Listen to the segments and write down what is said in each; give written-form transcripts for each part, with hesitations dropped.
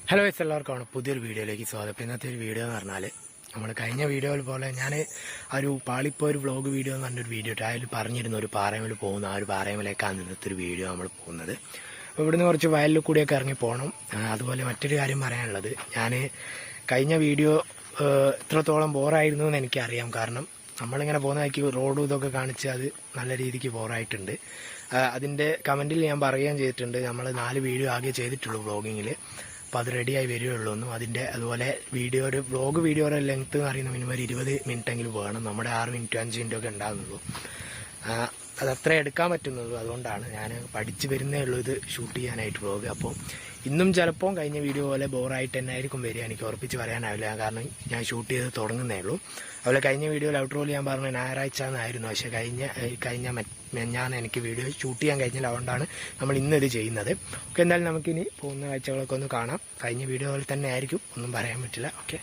Hello guys, എല്ലാവർക്കും പുതിയൊരു വീഡിയോയിലേക്ക് സ്വാഗതം. ഇന്നത്തെ ഒരു വീഡിയോ എന്ന് പറഞ്ഞാൽ നമ്മൾ കഴിഞ്ഞ വീഡിയോയിൽ പോലെ ഞാൻ ഒരു പാളിപ്പോൾ ഒരു വ്ളോഗ് വീഡിയോ എന്ന് പറഞ്ഞൊരു വീഡിയോ ഇട്ട് അതിൽ പറഞ്ഞിരുന്ന ഒരു പാറയമേൽ പോകുന്ന ആ ഒരു പാറയമേലേക്കാണ് ഇന്നത്തെ ഒരു വീഡിയോ നമ്മൾ പോകുന്നത്. അപ്പോൾ ഇവിടുന്ന് കുറച്ച് വയലിൽ കൂടിയൊക്കെ ഇറങ്ങി പോകണം. അതുപോലെ മറ്റൊരു കാര്യം പറയാനുള്ളത്, ഞാൻ കഴിഞ്ഞ വീഡിയോ എത്രത്തോളം ബോറായിരുന്നു എന്ന് എനിക്കറിയാം. കാരണം നമ്മളിങ്ങനെ പോകുന്നതാക്കി റോഡും ഇതൊക്കെ കാണിച്ച് അത് നല്ല രീതിക്ക് ബോറായിട്ടുണ്ട്. അതിൻ്റെ കമൻറ്റിൽ ഞാൻ പറയുകയും ചെയ്തിട്ടുണ്ട്, നമ്മൾ 4 വീഡിയോ ആകെ ചെയ്തിട്ടുള്ളൂ വ്ളോഗിങ്ങിൽ. അപ്പോൾ അത് റെഡിയായി വരികയുള്ളൂ. അതിൻ്റെ അതുപോലെ വീഡിയോയുടെ വ്ളോഗ് വീഡിയോയുടെ ലെങ്ത്ത് എന്ന് പറയുന്ന മിനിമം 20 മിനിറ്റെങ്കിലും വേണം. നമ്മുടെ 6 മിനിറ്റ് 5 മിനിറ്റ് ഒക്കെ ഉണ്ടാകുന്നുള്ളൂ. അതത്ര എടുക്കാൻ പറ്റുന്നുള്ളൂ. അതുകൊണ്ടാണ് ഞാൻ പഠിച്ചു വരുന്നേ ഉള്ളൂ ഇത് ഷൂട്ട് ചെയ്യാനായിട്ട് വ്ളോഗ്. അപ്പോൾ ഇന്നും ചിലപ്പോൾ കഴിഞ്ഞ വീഡിയോ പോലെ ബോറായിട്ട് തന്നെ ആയിരിക്കും വരിക. എനിക്ക് ഉറപ്പിച്ച് പറയാനാവില്ല, കാരണം ഞാൻ ഷൂട്ട് ചെയ്ത് തുടങ്ങുന്നേ ഉള്ളൂ. അതുപോലെ കഴിഞ്ഞ വീഡിയോയിൽ ഔട്ട്റോയിൽ ഞാൻ പറഞ്ഞ ഞായറാഴ്ച എന്നായിരുന്നു, പക്ഷേ കഴിഞ്ഞ ഞാൻ എനിക്ക് വീഡിയോ ഷൂട്ട് ചെയ്യാൻ കഴിഞ്ഞില്ല. അതുകൊണ്ടാണ് നമ്മൾ ഇന്നിത് ചെയ്യുന്നത്. ഓക്കെ, എന്തായാലും നമുക്കിനി പോകുന്ന കാഴ്ചകളൊക്കെ ഒന്ന് കാണാം. കഴിഞ്ഞ വീഡിയോ പോലെ തന്നെ ആയിരിക്കും, ഒന്നും പറയാൻ പറ്റില്ല. ഓക്കെ,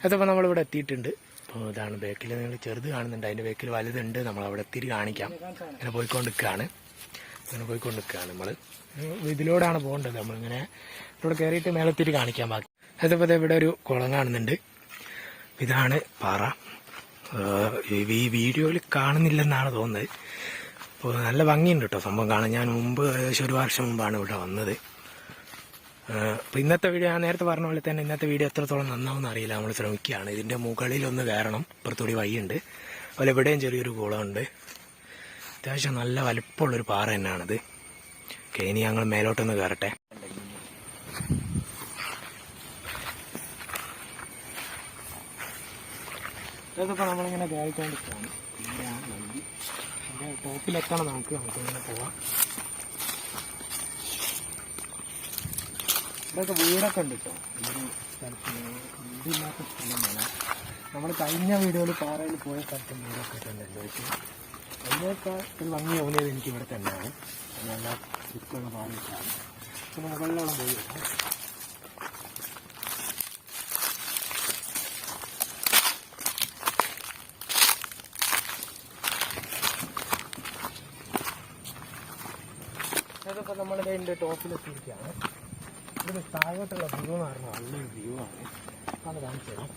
അതപ്പോൾ നമ്മളിവിടെ എത്തിയിട്ടുണ്ട്. അപ്പോൾ ഇതാണ് ബേക്കിൽ നിങ്ങൾ ചെറുത് കാണുന്നുണ്ട്, അതിൻ്റെ ബേക്കിൽ വലുതുണ്ട്. നമ്മളവിടെ എത്തിയിട്ട് കാണിക്കാം. ഇങ്ങനെ പോയിക്കൊണ്ടിരിക്കുകയാണ് നമ്മൾ. ഇതിലൂടെയാണ് പോകേണ്ടത്. നമ്മളിങ്ങനെ ഇവിടെ കയറിയിട്ട് മേലെത്തിയിട്ട് കാണിക്കാൻ ബാക്കി. അതപ്പോൾ ഇവിടെ ഒരു കുളം കാണുന്നുണ്ട്. ഇതാണ് പാറ. ഈ വീഡിയോയിൽ കാണുന്നില്ലെന്നാണ് തോന്നുന്നത്. അപ്പോൾ നല്ല ഭംഗിയുണ്ട് കേട്ടോ സംഭവം കാണാൻ. ഞാൻ മുമ്പ് ഏകദേശം 1 വർഷം മുമ്പാണ് ഇവിടെ വന്നത്. അപ്പോൾ ഇന്നത്തെ വീഡിയോ ഞാൻ നേരത്തെ പറഞ്ഞ പോലെ തന്നെ ഇന്നത്തെ വീഡിയോ എത്രത്തോളം നന്നാവുമെന്ന് അറിയില്ല. നമ്മൾ ശ്രമിക്കുകയാണ്. ഇതിൻ്റെ മുകളിലൊന്ന് കയറണം. ഇപ്പുറത്തൂടി വഴിയുണ്ട്. അതുപോലെ ഇവിടെയും ചെറിയൊരു കുളമുണ്ട്. അത്യാവശ്യം നല്ല വലുപ്പമുള്ളൊരു പാറ തന്നെയാണിത്. ഓക്കെ, ഇനി ഞങ്ങൾ മേലോട്ടൊന്ന് കയറട്ടെ. ഇതിപ്പോൾ നമ്മളിങ്ങനെ കയറിക്കൊണ്ടിരിക്കുകയാണ്. അതിൻ്റെ ടോപ്പിലെത്തണം നമുക്കിങ്ങനെ പോവാം. ഇവിടെയൊക്കെ വീടൊക്കെ ഉണ്ട് കേട്ടോ. ഒരു സ്ഥലത്ത് വീടില്ലാത്ത സ്ഥലമാണ്. നമ്മൾ കഴിഞ്ഞ വീഡിയോയിൽ പാറയിൽ പോയ സ്ഥലത്ത് വീടൊക്കെ ഉണ്ടല്ലോ. അതിനൊക്കെ ഒരു ഭംഗി തോന്നിയത് എനിക്ക് ഇവിടെ തന്നെയാണ്. നല്ല ചുറ്റുള്ള പാറയൊക്കെയാണ്. പിന്നെ മുകളിലോളം പോയി വെക്കാം. അതിപ്പോൾ നമ്മളിതിൻ്റെ ടോപ്പിലെത്തിയിരിക്കുകയാണ്. ഇതിന് താഴോട്ടുള്ള വ്യൂ എന്ന് പറഞ്ഞാൽ നല്ലൊരു വ്യൂ ആണ്. അത് കാണിച്ചു തരാം.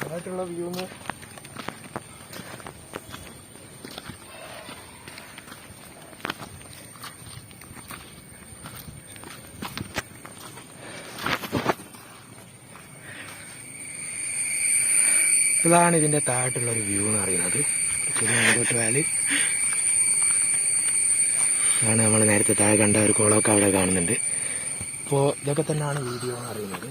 താഴോട്ടുള്ള വ്യൂന്ന് ഇതാണ് ഇതിൻ്റെ താഴോട്ടുള്ളൊരു വ്യൂ എന്ന് പറയുന്നത്. മുമ്പോട്ട് പോയാൽ ആണ് നമ്മൾ നേരത്തെ താഴെ കണ്ട ഒരു കുളമൊക്കെ അവിടെ കാണുന്നുണ്ട്. അപ്പോൾ ഇതൊക്കെ തന്നെയാണ് വീഡിയോ എന്ന് അറിയുന്നത്.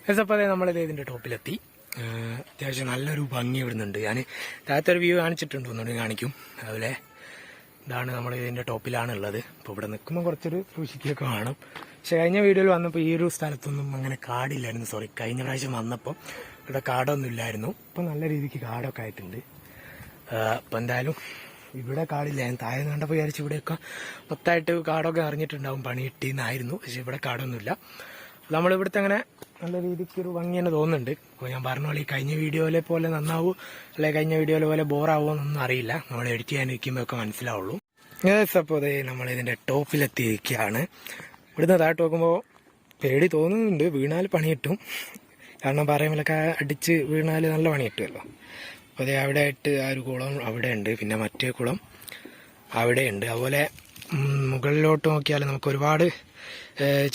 അപ്പോൾ അതെ, നമ്മളിത് ഇതിൻ്റെ ടോപ്പിലെത്തി. അത്യാവശ്യം നല്ലൊരു ഭംഗി ഇവിടുന്നുണ്ട്. ഞാൻ താഴത്തെ ഒരു വ്യൂ കാണിച്ചിട്ടുണ്ട്, ഒന്നുകൂടി കാണിക്കും. അതുപോലെ ഇതാണ് നമ്മൾ ഇതിൻ്റെ ടോപ്പിലാണ് ഉള്ളത്. അപ്പോൾ ഇവിടെ നിൽക്കുമ്പോൾ കുറച്ചൊരു സൂക്ഷിക്കുകയൊക്കെ വേണം. പക്ഷെ കഴിഞ്ഞ വീഡിയോയിൽ വന്നപ്പോൾ ഈ ഒരു സ്ഥലത്തൊന്നും അങ്ങനെ കാടില്ലായിരുന്നു. സോറി, കഴിഞ്ഞ പ്രാവശ്യം വന്നപ്പോൾ ഇവിടെ കാടൊന്നും ഇല്ലായിരുന്നു. ഇപ്പോൾ നല്ല രീതിക്ക് കാടൊക്കെ ആയിട്ടുണ്ട്. അപ്പം എന്തായാലും ഇവിടെ കാടില്ല. ഞാൻ താഴെ കണ്ടപ്പോൾ വിചാരിച്ചു ഇവിടെയൊക്കെ മൊത്തമായിട്ട് കാടൊക്കെ അറിഞ്ഞിട്ടുണ്ടാവും, പണി കിട്ടിയെന്നായിരുന്നു. പക്ഷെ ഇവിടെ കാടൊന്നുമില്ല. നമ്മളിവിടുത്തെ അങ്ങനെ നല്ല രീതിക്ക് ഒരു ഭംഗി തന്നെ തോന്നുന്നുണ്ട്. അപ്പോൾ ഞാൻ പറഞ്ഞ പോലെ ഈ കഴിഞ്ഞ വീഡിയോയിലെ പോലെ നന്നാവൂ അല്ലെങ്കിൽ കഴിഞ്ഞ വീഡിയോയിലെ പോലെ ബോറാവുമോ എന്നൊന്നും അറിയില്ല. നമ്മൾ എഡിറ്റ് ചെയ്യാനിരിക്കുമ്പോഴൊക്കെ മനസ്സിലാവുള്ളൂ. അപ്പോൾ അതെ, നമ്മളിതിൻ്റെ ടോപ്പിലെത്തിയിരിക്കുകയാണ്. ഇവിടുന്ന് താഴോട്ട് നോക്കുമ്പോൾ പേടി തോന്നുന്നുണ്ട്, വീണാൽ പണി കിട്ടും. കാരണം പറയുമ്പോഴൊക്കെ അടിച്ച് വീണാൽ നല്ല പണി കിട്ടുമല്ലോ. അപ്പോൾ അതേ അവിടെ ആയിട്ട് ആ ഒരു കുളം അവിടെ ഉണ്ട്, പിന്നെ മറ്റേ കുളം അവിടെയുണ്ട്. അതുപോലെ മുകളിലോട്ട് നോക്കിയാൽ നമുക്ക് ഒരുപാട്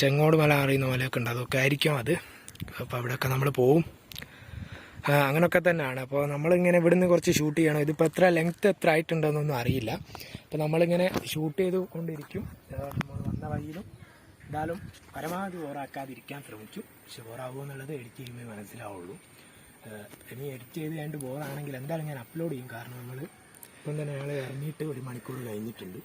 ചെങ്ങോട് മല അറിയുന്ന പോലെയൊക്കെ ഉണ്ട്. അതൊക്കെ ആയിരിക്കും അത്. അപ്പോൾ അവിടെയൊക്കെ നമ്മൾ പോവും. അങ്ങനെയൊക്കെ തന്നെയാണ്. അപ്പോൾ നമ്മളിങ്ങനെ ഇവിടുന്ന് കുറച്ച് ഷൂട്ട് ചെയ്യണം. ഇതിപ്പോൾ എത്ര ലെങ്ത്ത് എത്ര ആയിട്ടുണ്ടെന്നൊന്നും അറിയില്ല. അപ്പോൾ നമ്മളിങ്ങനെ ഷൂട്ട് ചെയ്ത് കൊണ്ടിരിക്കും. നമ്മൾ വന്ന വഴിയിലും എന്തായാലും പരമാവധി ബോറാക്കാതിരിക്കാൻ ശ്രമിച്ചു. പക്ഷെ ബോറാവുമോ എന്നുള്ളത് എഡിറ്റ് ചെയ്യുമ്പോൾ മനസ്സിലാവുള്ളൂ. ഇനി എഡിറ്റ് ചെയ്ത് കഴിഞ്ഞിട്ട് ബോറാണെങ്കിൽ എന്തായാലും ഞാൻ അപ്ലോഡ് ചെയ്യും. കാരണം നമ്മൾ ഇപ്പം തന്നെ ഞങ്ങൾ ഇറങ്ങിയിട്ട് 1 മണിക്കൂർ കഴിഞ്ഞിട്ടുണ്ട്.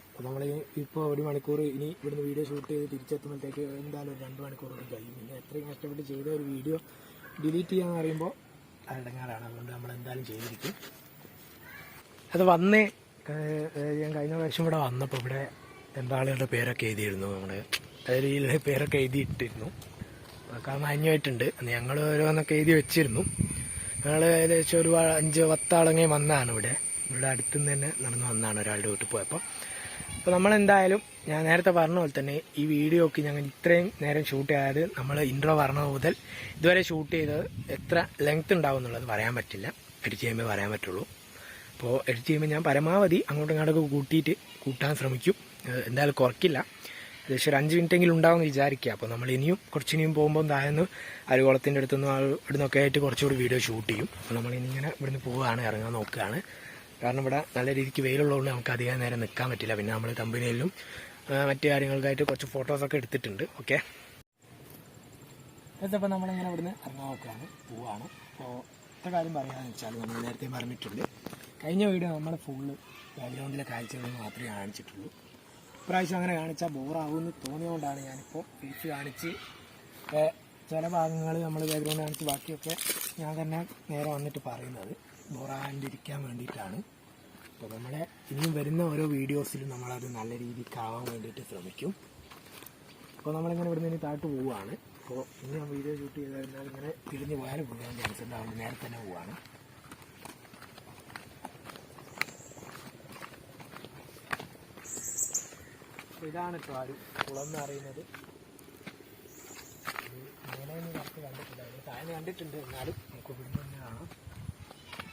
അപ്പോൾ നമ്മൾ ഇപ്പോൾ 1 മണിക്കൂർ ഇനി ഇവിടുന്ന് വീഡിയോ ഷൂട്ട് ചെയ്ത് തിരിച്ചെത്തുമ്പോഴത്തേക്ക് എന്തായാലും ഒരു 2 മണിക്കൂർ കൂടി കഴിയും. പിന്നെ എത്രയും കഷ്ടപ്പെട്ട് ചെയ്ത ഒരു വീഡിയോ ഡിലീറ്റ് ചെയ്യാന്ന് പറയുമ്പോൾ അടങ്ങാറാണ്. അതുകൊണ്ട് നമ്മൾ എന്തായാലും ചെയ്തിരിക്കും. അത് വന്നേ ഞാൻ കഴിഞ്ഞ പ്രാവശ്യം ഇവിടെ വന്നപ്പോൾ ഇവിടെ എന്താളുകളുടെ പേരൊക്കെ എഴുതിയിരുന്നു. നമ്മുടെ അതിൽ പേരൊക്കെ എഴുതിയിട്ടിരുന്നു. അതൊക്കെ മാന്യമായിട്ടുണ്ട്. ഞങ്ങൾ ഓരോന്നൊക്കെ എഴുതി വെച്ചിരുന്നു. ഞങ്ങൾ ഏകദേശം ഒരു 5-10 ആളെങ്കിൽ വന്നതാണ്. ഇവിടെ അടുത്തുനിന്ന് തന്നെ നടന്ന് വന്നതാണ് ഒരാളുടെ വീട്ടിൽ പോയപ്പോൾ. അപ്പോൾ നമ്മളെന്തായാലും ഞാൻ നേരത്തെ പറഞ്ഞ പോലെ തന്നെ ഈ വീഡിയോക്ക് ഞങ്ങൾ ഇത്രയും നേരം ഷൂട്ട് ചെയ്യാതെ നമ്മൾ ഇൻട്രോ പറഞ്ഞ മുതൽ ഇതുവരെ ഷൂട്ട് ചെയ്തത് എത്ര ലെങ്ത് ഉണ്ടാവും എന്നുള്ളത് പറയാൻ പറ്റില്ല. എഡിറ്റ് ചെയ്യുമ്പോൾ പറയാൻ പറ്റുള്ളൂ. അപ്പോൾ എഡിറ്റ് ചെയ്യുമ്പോൾ ഞാൻ പരമാവധി അങ്ങോട്ടും ഇങ്ങോട്ടൊക്കെ കൂട്ടാൻ ശ്രമിക്കും. എന്തായാലും കുറയ്ക്കില്ല. ഏകദേശം ഒരു 5 മിനിറ്റെങ്കിലും ഉണ്ടാവുമെന്ന് വിചാരിക്കുക. അപ്പോൾ നമ്മൾ കുറച്ചിനിയും പോകുമ്പോൾ താഴ്ന്ന് അരുകുളത്തിൻ്റെ അടുത്തുനിന്നും ഇവിടുന്നൊക്കെ ആയിട്ട് കുറച്ചുകൂടി വീഡിയോ ഷൂട്ട് ചെയ്യും. അപ്പോൾ നമ്മളിങ്ങനെ ഇവിടുന്ന് പോവുകയാണ്, ഇറങ്ങാൻ നോക്കുകയാണ്. കാരണം ഇവിടെ നല്ല രീതിക്ക് വെയിലുള്ളതുകൊണ്ട് നമുക്ക് അധികം നേരം നിൽക്കാൻ പറ്റില്ല. പിന്നെ നമ്മൾ കമ്പനിയിലും മറ്റു കാര്യങ്ങൾക്കായിട്ട് കുറച്ച് ഫോട്ടോസൊക്കെ എടുത്തിട്ടുണ്ട്. ഓക്കെ, ഇതിപ്പോൾ നമ്മളിങ്ങനെ ഇവിടുന്ന് ഇറങ്ങാൻ നോക്കുകയാണ്, പോവുകയാണ്. അപ്പോൾ ഒറ്റ കാര്യം പറയാമെന്ന് വെച്ചാൽ നമ്മൾ നേരത്തെ പറഞ്ഞിട്ടുണ്ട്, കഴിഞ്ഞ വീഡിയോ നമ്മൾ ഫുള്ള് ബാക്ക്ഗ്രൗണ്ടിലെ കാഴ്ചകൾ മാത്രമേ കാണിച്ചിട്ടുള്ളൂ. ഇപ്രാവശ്യം അങ്ങനെ കാണിച്ചാൽ ബോറാവുമെന്ന് തോന്നിയതുകൊണ്ടാണ് ഞാനിപ്പോൾ തിരിച്ച് കാണിച്ച് ചില ഭാഗങ്ങൾ നമ്മൾ ബാക്ക്ഗ്രൗണ്ട് കാണിച്ച് ബാക്കിയൊക്കെ ഞാൻ തന്നെ നേരെ വന്നിട്ട് പറയുന്നത് ബോറാണ്ടിരിക്കാൻ വേണ്ടിയിട്ടാണ്. അപ്പോൾ നമ്മളെ ഇനിയും വരുന്ന ഓരോ വീഡിയോസിലും നമ്മളത് നല്ല രീതിക്കാവാൻ വേണ്ടിയിട്ട് ശ്രമിക്കും. അപ്പോൾ നമ്മളിങ്ങനെ ഇവിടെ നിന്ന് താഴ്ത്ത് പോവുകയാണ്. അപ്പോൾ ഇനി നമ്മൾ വീഡിയോ ഷൂട്ട് ചെയ്ത് കഴിഞ്ഞാൽ ഇങ്ങനെ തിരിഞ്ഞ് പോയാലും പോകാൻ ചാൻസ് ഉണ്ട്. അവിടെ നേരെ തന്നെ പോവുകയാണ്. ഇതാണ് കേട്ടോ ആ ഒരു കുളം എന്ന് പറയുന്നത്. അങ്ങനെയൊന്നും കറക്റ്റ് കണ്ടിട്ടില്ല, താഴെ കണ്ടിട്ടുണ്ട്. എന്നാലും നമുക്ക് ഇവിടുന്ന് തന്നെ കാണാം.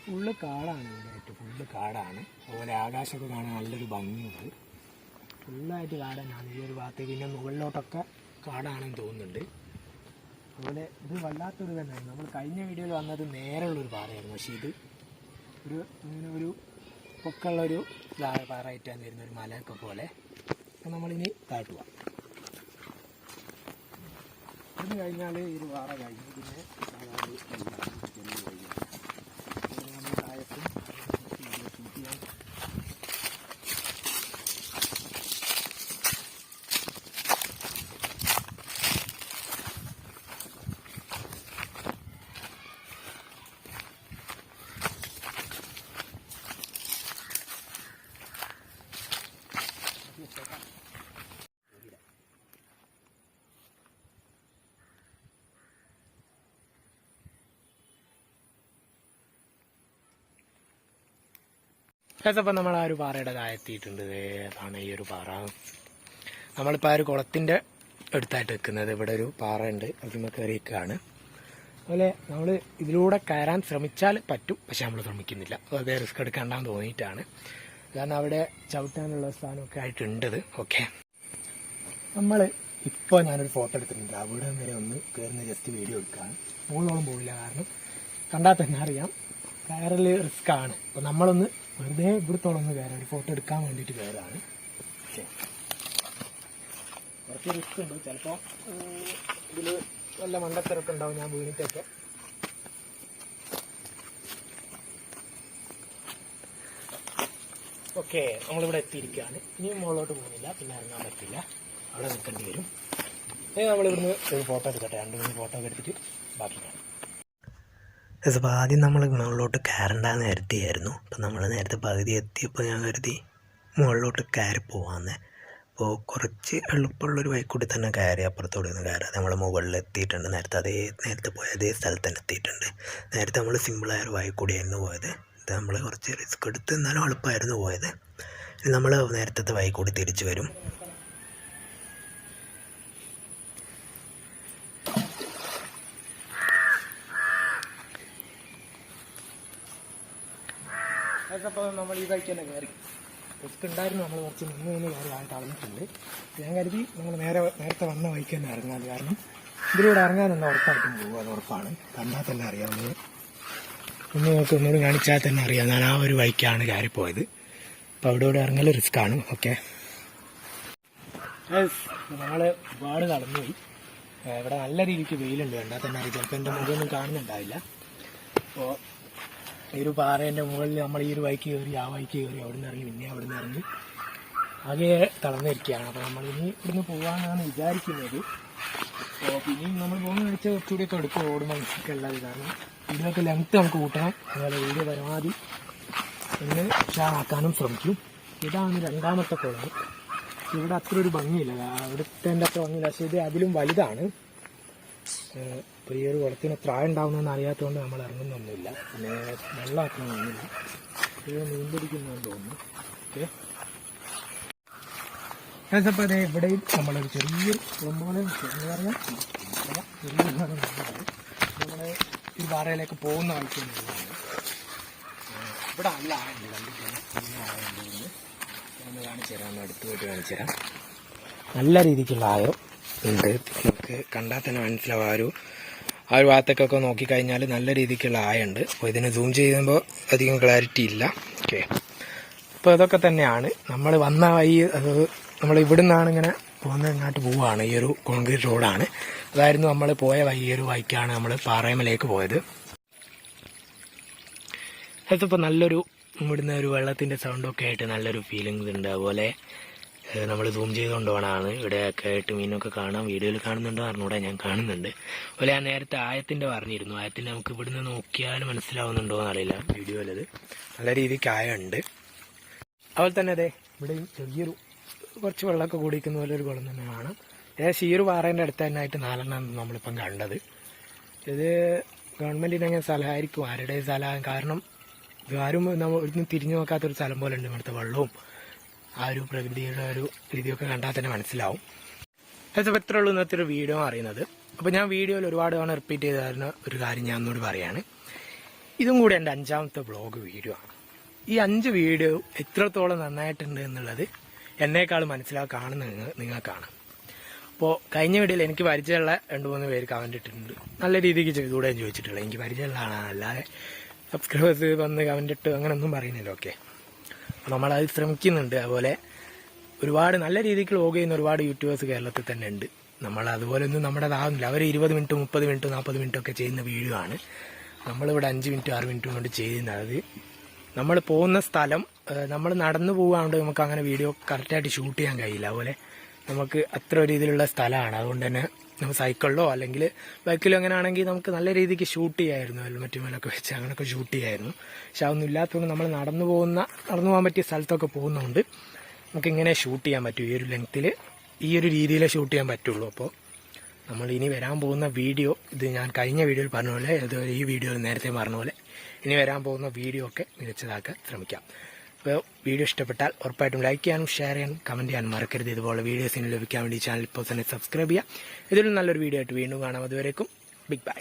ഫുള്ള് കാടാണ് ഇവിടെയായിട്ട്, ഫുള്ള് കാടാണ്. അതുപോലെ ആകാശമൊക്കെ കാണാൻ നല്ലൊരു ഭംഗിയുണ്ട്. ഫുള്ളായിട്ട് കാടാനാണ് ഈ ഒരു ഭാഗത്തേക്ക്. പിന്നെ മുകളിലോട്ടൊക്കെ കാടാണെന്ന് തോന്നുന്നുണ്ട്. അതുപോലെ ഇത് വല്ലാത്തൊരു തന്നെയാണ്. നമ്മൾ കഴിഞ്ഞ വീഡിയോയിൽ വന്നത് നേരെയുള്ളൊരു പാറയായിരുന്നു. പക്ഷേ ഇത് ഇങ്ങനെ ഒരു പൊക്കമുള്ളൊരു പാറയായിട്ടാണ് വരുന്ന ഒരു മലയൊക്കെ പോലെ. അപ്പം നമ്മളിനി താഴ്ത്തു പോവാം. ഇത് കഴിഞ്ഞാൽ ഈ ഒരു പാറ കഴിഞ്ഞു. പിന്നെ നമ്മൾ താഴത്തും അപ്പം നമ്മൾ ആ ഒരു പാറയുടെ താഴെത്തിയിട്ടുണ്ട്. അതാണ് ഈ ഒരു പാറ. നമ്മളിപ്പോൾ ആ ഒരു കുളത്തിൻ്റെ അടുത്തായിട്ട് നിൽക്കുന്നത്. ഇവിടെ ഒരു പാറ ഉണ്ട്, അതിന്മേൽ കയറിയൊക്കെയാണ്. അതുപോലെ നമ്മൾ ഇതിലൂടെ കയറാൻ ശ്രമിച്ചാൽ പറ്റും, പക്ഷെ നമ്മൾ ശ്രമിക്കുന്നില്ല. വെറുതെ റിസ്ക് എടുക്കണ്ടെന്ന് തോന്നിയിട്ടാണ്. കാരണം അവിടെ ചവിട്ടാനുള്ള സ്ഥാനമൊക്കെ ആയിട്ടുണ്ടത്. ഓക്കെ, നമ്മൾ ഇപ്പോൾ ഞാനൊരു ഫോട്ടോ എടുത്തിട്ടുണ്ട്. അവിടെ വരെ ഒന്ന് കയറുന്ന ജസ്റ്റ് വീഡിയോ എടുക്കുകയാണ്. മുകളിലോളം പോവില്ല, കാരണം കണ്ടാൽ തന്നെ അറിയാം കയറൽ റിസ്ക് ആണ്. അപ്പോൾ നമ്മളൊന്ന് വെറുതെ ഇവിടത്തോളം ഒന്ന് കയറാൻ ഫോട്ടോ എടുക്കാൻ വേണ്ടിയിട്ട് കയറാണ്. ഓക്കെ, കുറച്ച് റിസ്ക് ഉണ്ട്. ചിലപ്പോൾ ഇതിൽ വല്ല മണ്ടത്തരൊക്കെ ഉണ്ടാവും, ഞാൻ വീണിട്ടൊക്കെ. ഓക്കെ, നമ്മളിവിടെ എത്തിയിരിക്കുകയാണ്. ഇനിയും മുകളിലോട്ട് പോകുന്നില്ല, പിന്നെ ഇറങ്ങാൻ പറ്റില്ല, അവിടെ നിൽക്കേണ്ടി വരും. നമ്മളിവിടുന്ന് ഒരു ഫോട്ടോ എടുക്കട്ടെ, 2-3 ഫോട്ടോ ഒക്കെ എടുത്തിട്ട് ബാക്കി കാണാം. അപ്പോൾ ആദ്യം നമ്മൾ മുകളിലോട്ട് കയറണ്ടെന്ന് കരുതിയായിരുന്നു. അപ്പോൾ നമ്മൾ നേരത്തെ പകുതി എത്തിയപ്പോൾ ഞാൻ കരുതി മുകളിലോട്ട് കയറി പോകാമെന്ന്. അപ്പോൾ കുറച്ച് എളുപ്പമുള്ളൊരു വഴിക്കൂടി തന്നെ കയറി അപ്പുറത്തോടെ ഒന്ന് കയറാതെ നമ്മൾ മുകളിൽ എത്തിയിട്ടുണ്ട്. നേരത്തെ പോയ അതേ സ്ഥലത്ത് തന്നെ എത്തിയിട്ടുണ്ട്. നേരത്തെ നമ്മൾ സിമ്പിളായ ഒരു വഴിക്കൂടിയായിരുന്നു പോയത്. ഇത് നമ്മൾ കുറച്ച് റിസ്ക് എടുത്ത് എന്നാലും എളുപ്പമായിരുന്നു പോയത്. നമ്മൾ നേരത്തെ വഴിക്കൂടി തിരിച്ചു വരും. അപ്പോൾ നമ്മൾ ഈ ബൈക്ക് തന്നെ കയറി. റിസ്ക് ഉണ്ടായിരുന്നു, നമ്മൾ കുറച്ച് നിന്ന് കയറി ആയിട്ട് അളന്നിട്ടുണ്ട്. ഞാൻ കരുതി നമ്മൾ നേരത്തെ വന്ന ബൈക്ക് തന്നെ ഇറങ്ങാൻ, കാരണം ഇതിലൂടെ ഇറങ്ങാനൊന്നും ഉറപ്പായിട്ടും പോകും, അത് ഉറപ്പാണ്. കണ്ടാൽ തന്നെ അറിയാം, നിങ്ങൾക്ക് ഒന്നുകൂടി കാണിച്ചാൽ തന്നെ അറിയാം. ഞാൻ ആ ഒരു ബൈക്കാണ് കയറിപ്പോയത്. അപ്പോൾ അവിടെ ഇറങ്ങൽ റിസ്ക് ആണ്. ഓക്കെ, നമ്മൾ ഒരുപാട് നടന്നുപോയി. ഇവിടെ നല്ല രീതിക്ക് വെയിലുണ്ട്, കണ്ടാൽ തന്നെ അറിയാം. ചിലപ്പോൾ എൻ്റെ മുഖമൊന്നും കാണുന്നുണ്ടാവില്ല. അപ്പോൾ ഈ ഒരു പാറേൻ്റെ മുകളിൽ നമ്മൾ ഈ ഒരു വഴിക്ക് കയറി ആ വഴിക്ക് കയറി അവിടെ നിന്ന് ഇറങ്ങി പിന്നെ അവിടെ നിന്ന് ഇറങ്ങി ആകെ തളർന്നിരിക്കുകയാണ്. അപ്പോൾ നമ്മളിനി ഇവിടുന്ന് പോകാമെന്നാണ് വിചാരിക്കുന്നത്. അപ്പോൾ പിന്നെയും നമ്മൾ പോകുന്ന വെച്ചാൽ കുറച്ചുകൂടിയൊക്കെ എടുക്കും റോഡ് മനസ്സൊക്കെ ഉള്ളത്. കാരണം വീഡിയോക്ക് ലെങ്ത്ത് നമുക്ക് കൂട്ടണം. അതുപോലെ വീഡിയോ പരമാവധി ഒന്ന് ഉഷാറാക്കാനും ശ്രമിക്കും. ഇതാണ് രണ്ടാമത്തെ കുളം. ഇവിടെ അത്ര ഒരു ഭംഗിയില്ല, അവിടുത്തെ അത്ര ഭംഗിയില്ല. പക്ഷേ ഇത് അതിലും വലുതാണ്. ഇപ്പോൾ ഈ ഒരു കുളത്തിന് എത്ര ഉണ്ടാവുന്നതെന്ന് അറിയാത്തതുകൊണ്ട് നമ്മൾ ഇറങ്ങുന്നൊന്നുമില്ല. പിന്നെ വെള്ളമാക്കണമെന്നില്ല. ഇത് മീൻ പിടിക്കുന്നതെന്ന് തോന്നുന്നു. ഓക്കെ, അപ്പോൾ അതെ ഇവിടെയും നമ്മളൊരു ചെറിയൊരു കുളം പോലെ എന്ന് പറഞ്ഞാൽ ചെറിയ നമ്മളെ ഈ പാറയിലേക്ക് പോകുന്ന ആൾക്കാരുള്ളതാണ്. ഇവിടെ നല്ല ആയുണ്ട്, കണ്ടിട്ടുണ്ട്. നല്ല ആയുണ്ട്. ഒന്ന് കാണിച്ചു തരാം, അടുത്ത് പോയിട്ട് കാണിച്ചു തരാം. നല്ല രീതിക്കുള്ള ആയോ ഉണ്ട്. നമുക്ക് കണ്ടാൽ തന്നെ മനസ്സിലാവും. ആ ഒരു ഭാഗത്തേക്കൊക്കെ നോക്കിക്കഴിഞ്ഞാൽ നല്ല രീതിക്കുള്ള ആയുണ്ട്. അപ്പോൾ ഇതിന് സൂം ചെയ്യുമ്പോൾ അധികം ക്ലാരിറ്റി ഇല്ല. ഓക്കെ, അപ്പോൾ ഇതൊക്കെ തന്നെയാണ് നമ്മൾ വന്ന വഴി. അത് നമ്മൾ ഇവിടെ നിന്നാണ് ഇങ്ങനെ പോകുന്നത്, ഇങ്ങോട്ട് പോവുകയാണ്. ഈ ഒരു കോൺക്രീറ്റ് റോഡാണ്. അതായിരുന്നു നമ്മൾ പോയ വഴി. ഈ ഒരു വഴിക്കാണ് നമ്മൾ പാറയമലേക്ക് പോയത്. അതിപ്പോൾ നല്ലൊരു ഇവിടുന്ന് ഒരു വെള്ളത്തിൻ്റെ സൗണ്ടൊക്കെ ആയിട്ട് നല്ലൊരു ഫീലിങ്സ് ഉണ്ട്. അതുപോലെ നമ്മൾ സൂം ചെയ്തുകൊണ്ട് പോകണമാണ്. ഇവിടെയൊക്കെ ആയിട്ട് മീനൊക്കെ കാണാം. വീഡിയോയിൽ കാണുന്നുണ്ടോ അറിഞ്ഞൂടെ, ഞാൻ കാണുന്നുണ്ട്. അതുപോലെ ഞാൻ നേരത്തെ ആയത്തിൻ്റെ പറഞ്ഞിരുന്നു. ആയത്തിൻ്റെ നമുക്ക് ഇവിടുന്ന് നോക്കിയാൽ മനസ്സിലാവുന്നുണ്ടോ എന്നറിയില്ല. വീഡിയോയിലത് നല്ല രീതിക്ക് ആയുണ്ട്. അതുപോലെ തന്നെ അതെ ഇവിടെയും ചെറിയൊരു കുറച്ച് വെള്ളമൊക്കെ കുടിക്കുന്ന പോലെ ഒരു കുളം തന്നെ കാണാം. ഏകദേശം ഈ ഒരു പാറേൻ്റെ അടുത്ത് തന്നെ ആയിട്ട് 4 നമ്മളിപ്പം കണ്ടത്. ഇത് ഗവൺമെൻറ്റിന് അങ്ങനെ സ്ഥലമായിരിക്കും, ആരുടെ സ്ഥലം. കാരണം ആരും നമ്മൾ ഒരിക്കലും തിരിഞ്ഞു നോക്കാത്തൊരു സ്ഥലം പോലെ ഉണ്ട്. ഇവിടുത്തെ വെള്ളവും ആ ഒരു പ്രകൃതിയുടെ ഒരു രീതിയൊക്കെ കണ്ടാൽ തന്നെ മനസ്സിലാവും. അതിപ്പോൾ ഇത്ര ഉള്ളൂ ഇന്നത്തെ ഒരു വീഡിയോ അറിയുന്നത്. അപ്പോൾ ഞാൻ വീഡിയോയിൽ ഒരുപാട് തവണ റിപ്പീറ്റ് ചെയ്ത് തരുന്ന ഒരു കാര്യം ഞാൻ ഒന്നുകൂടി പറയാണ്. ഇതും കൂടി എൻ്റെ 5ാമത്തെ വ്ളോഗ് വീഡിയോ ആണ്. ഈ 5 വീഡിയോ എത്രത്തോളം നന്നായിട്ടുണ്ട് എന്നുള്ളത് എന്നേക്കാൾ കാണുന്ന നിങ്ങൾക്കാണ്. അപ്പോൾ കഴിഞ്ഞ വീഡിയോയിൽ എനിക്ക് പരിചയമുള്ള 2-3 പേര് കമൻറ്റ് ഇട്ടിട്ടുണ്ട്. നല്ല രീതിക്ക് ചെയ്തുകൂടെ ചോദിച്ചിട്ടുള്ളത്. എനിക്ക് പരിചയമുള്ള ആളാണ്, അല്ലാതെ സബ്സ്ക്രൈബേഴ്സ് വന്ന് കമൻറ്റ് ഇട്ട് അങ്ങനെയൊന്നും പറയുന്നില്ല. ഓക്കെ, അപ്പോൾ നമ്മളത് ശ്രമിക്കുന്നുണ്ട്. അതുപോലെ ഒരുപാട് നല്ല രീതിക്ക് വ്ളോഗ് ചെയ്യുന്ന ഒരുപാട് യൂട്യൂബേഴ്സ് കേരളത്തിൽ തന്നെ ഉണ്ട്. നമ്മൾ അതുപോലെ ഒന്നും നമ്മുടേതാകുന്നില്ല. അവർ 20 മിനിറ്റ് 30 മിനിറ്റ് 40 മിനിറ്റ് ഒക്കെ ചെയ്യുന്ന വീഡിയോ ആണ്. നമ്മളിവിടെ 5 മിനിറ്റ് 6 മിനിറ്റ് കൊണ്ട് ചെയ്യുന്നത്. അത് നമ്മൾ പോകുന്ന സ്ഥലം നമ്മൾ നടന്നു പോകാണ്ട് നമുക്ക് അങ്ങനെ വീഡിയോ കറക്റ്റായിട്ട് ഷൂട്ട് ചെയ്യാൻ കഴിയില്ല. അതുപോലെ നമുക്ക് അത്ര രീതിയിലുള്ള സ്ഥലമാണ്. അതുകൊണ്ട് തന്നെ നമ്മൾ സൈക്കിളിലോ അല്ലെങ്കിൽ ബൈക്കിലോ അങ്ങനെ ആണെങ്കിൽ നമുക്ക് നല്ല രീതിക്ക് ഷൂട്ട് ചെയ്യായിരുന്നു. ഹെൽമെറ്റ് മേലൊക്കെ വെച്ച് അങ്ങനെയൊക്കെ ഷൂട്ട് ചെയ്യായിരുന്നു. പക്ഷെ അതൊന്നും ഇല്ലാത്തതുകൊണ്ട് നമ്മൾ നടന്നു പോകാൻ പറ്റിയ സ്ഥലത്തൊക്കെ പോകുന്നതുകൊണ്ട് നമുക്ക് ഇങ്ങനെ ഷൂട്ട് ചെയ്യാൻ പറ്റും. ഈ ഒരു ലെങ്ത്തിൽ ഈ ഒരു രീതിയിൽ ഷൂട്ട് ചെയ്യാൻ പറ്റുള്ളൂ. അപ്പോൾ നമ്മൾ ഇനി വരാൻ പോകുന്ന വീഡിയോ, ഇത് ഞാൻ കഴിഞ്ഞ വീഡിയോയിൽ പറഞ്ഞ പോലെ, ഈ വീഡിയോയിൽ നേരത്തെ പറഞ്ഞ പോലെ ഇനി വരാൻ പോകുന്ന വീഡിയോ ഒക്കെ മികച്ചതാക്കാൻ ശ്രമിക്കാം. അപ്പോൾ വീഡിയോ ഇഷ്ടപ്പെട്ടാൽ ഉറപ്പായിട്ടും ലൈക്ക് ചെയ്യാനും ഷെയർ ചെയ്യാനും കമൻറ്റ് ചെയ്യാനും മറക്കരുത്. ഇതുപോലെ വീഡിയോസിന് ലഭിക്കാൻ വേണ്ടി ചാനൽ ഇപ്പോൾ തന്നെ സബ്സ്ക്രൈബ് ചെയ്യുക. ഇതിലും നല്ലൊരു വീഡിയോ ആയിട്ട് വീണ്ടും കാണാം. അതുവരേക്കും ബിഗ് ബൈ.